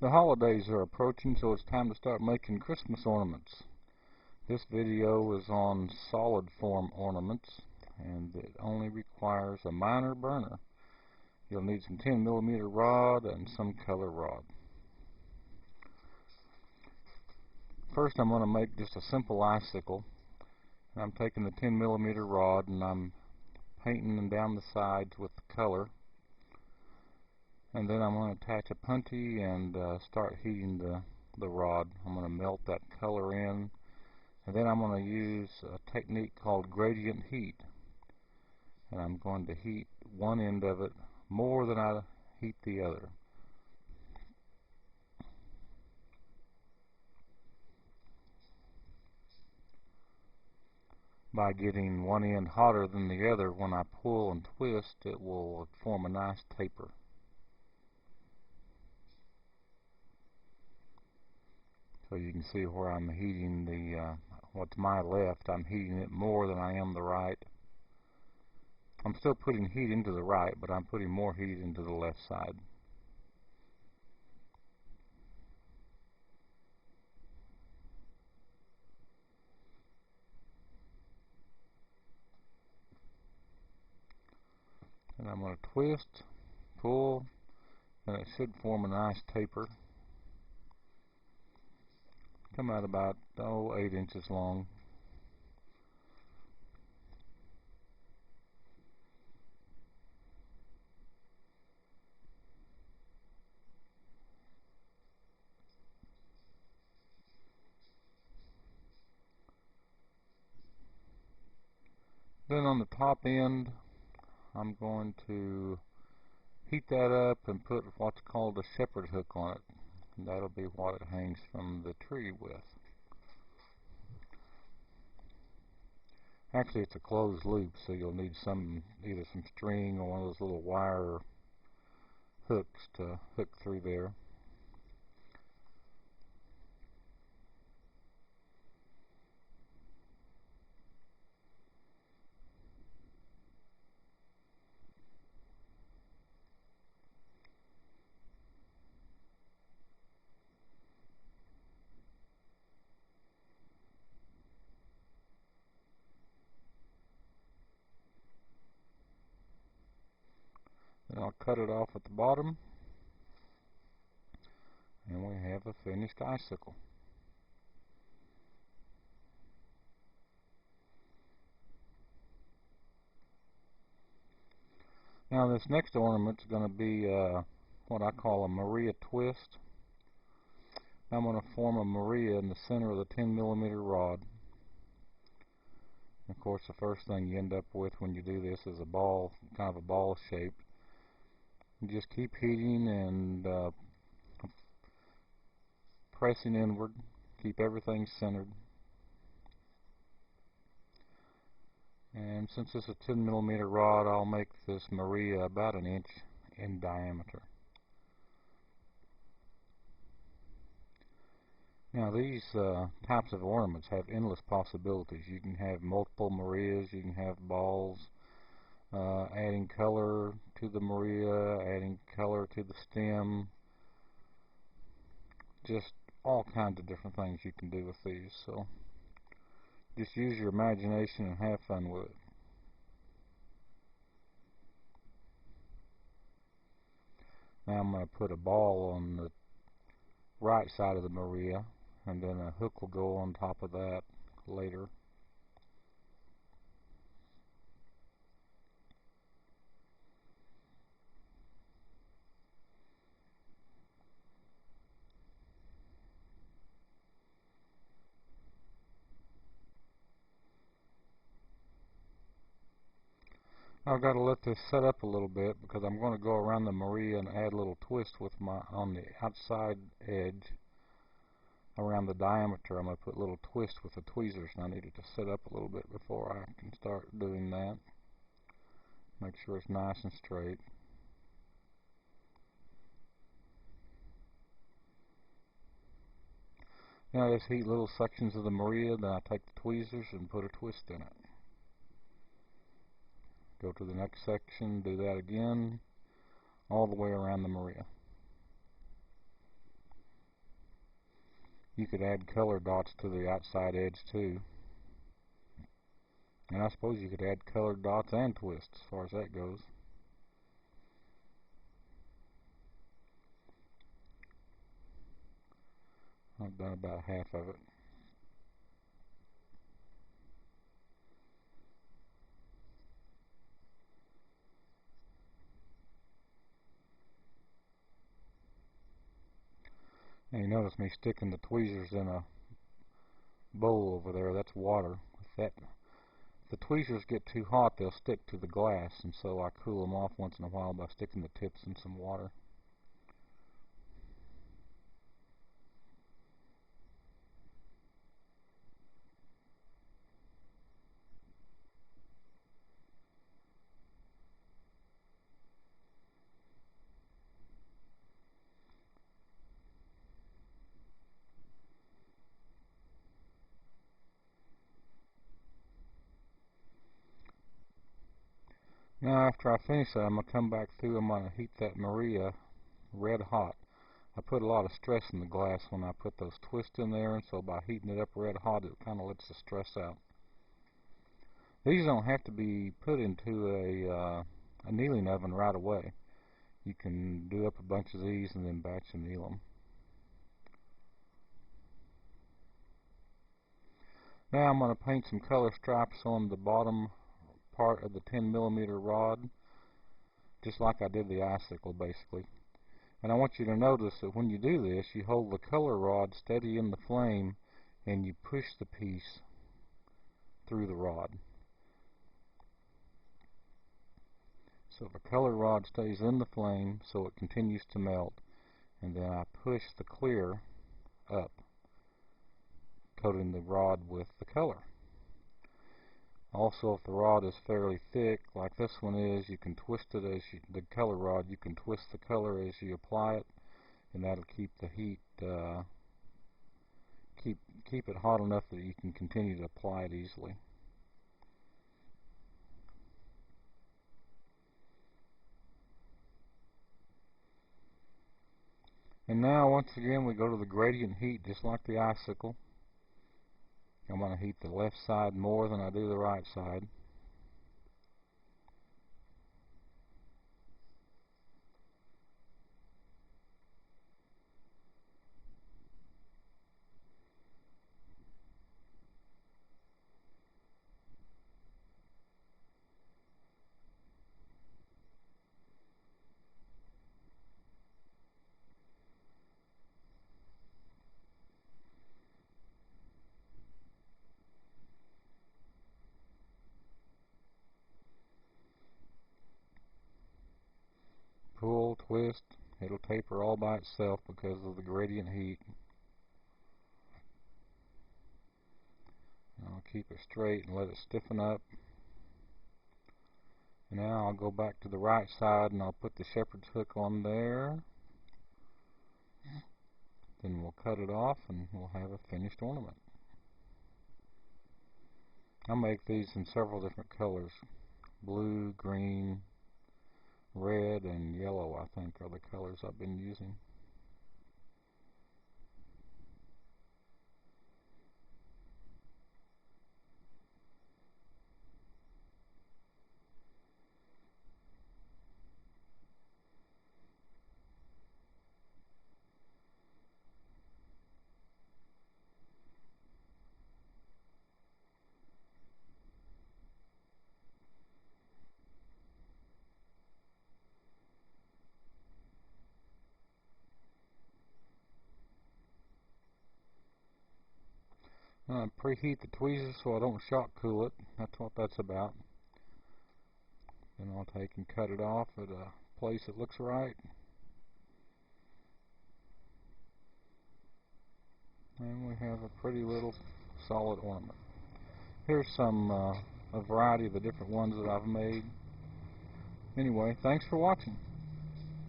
The holidays are approaching, so it's time to start making Christmas ornaments. This video is on solid form ornaments, and it only requires a minor burner. You'll need some 10mm rod and some color rod. First I'm going to make just a simple icicle. And I'm taking the 10mm rod and I'm painting them down the sides with the color. And then I'm going to attach a puntee and start heating the rod. I'm going to melt that color in, and then I'm going to use a technique called gradient heat. And I'm going to heat one end of it more than I heat the other. By getting one end hotter than the other, when I pull and twist, it will form a nice taper. So you can see where I'm heating what's my left, I'm heating it more than I am the right. I'm still putting heat into the right, but I'm putting more heat into the left side. And I'm going to twist, pull, and it should form a nice taper. Come out about 8 inches long. Then on the top end, I'm going to heat that up and put what's called a shepherd hook on it. And that'll be what it hangs from the tree with. Actually, it's a closed loop, so you'll need either some string or one of those little wire hooks to hook through there. Then I'll cut it off at the bottom, and we have a finished icicle. Now this next ornament is going to be what I call a Maria twist. I'm going to form a Maria in the center of the 10mm rod. Of course, the first thing you end up with when you do this is a ball, kind of a ball shape. You just keep heating and pressing inward, keep everything centered. And since this is a 10mm rod, I'll make this Maria about 1 inch in diameter. Now these types of ornaments have endless possibilities. You can have multiple Marias, you can have balls, adding color to the Maria, adding color to the stem, just all kinds of different things you can do with these. So just use your imagination and have fun with it. Now I'm going to put a ball on the right side of the Maria, and then a hook will go on top of that later. I've got to let this set up a little bit because I'm going to go around the Maria and add a little twist with on the outside edge around the diameter. I'm going to put a little twist with the tweezers, and I need it to set up a little bit before I can start doing that. Make sure it's nice and straight. Now I just heat little sections of the Maria, then I take the tweezers and put a twist in it. Go to the next section, do that again, all the way around the Maria. You could add color dots to the outside edge too. And I suppose you could add colored dots and twists as far as that goes. I've done about half of it. And you notice me sticking the tweezers in a bowl over there. That's water. If the tweezers get too hot, they'll stick to the glass, and so I cool them off once in a while by sticking the tips in some water. Now after I finish that, I'm going to come back through. I'm going to heat that Maria red hot. I put a lot of stress in the glass when I put those twists in there, and so by heating it up red hot, it kind of lets the stress out. These don't have to be put into a annealing oven right away. You can do up a bunch of these and then batch anneal them. Now I'm going to paint some color stripes on the bottom part of the 10mm rod, just like I did the icicle basically. And I want you to notice that when you do this, you hold the color rod steady in the flame and you push the piece through the rod. So the color rod stays in the flame so it continues to melt, and then I push the clear up, coating the rod with the color. Also, if the rod is fairly thick, like this one is, you can twist it as the color rod, you can twist the color as you apply it, and that'll keep the heat, keep it hot enough that you can continue to apply it easily. And now, once again, we go to the gradient heat, just like the icicle. I'm going to heat the left side more than I do the right side. Pull, twist, it'll taper all by itself because of the gradient heat. I'll keep it straight and let it stiffen up. Now I'll go back to the right side and I'll put the shepherd's hook on there. Then we'll cut it off and we'll have a finished ornament. I'll make these in several different colors. Blue, green, red, and yellow, I think, are the colors I've been using. Preheat the tweezers so I don't shock cool it. That's what that's about. Then I'll take and cut it off at a place that looks right. And we have a pretty little solid ornament. Here's a variety of the different ones that I've made. Anyway, thanks for watching.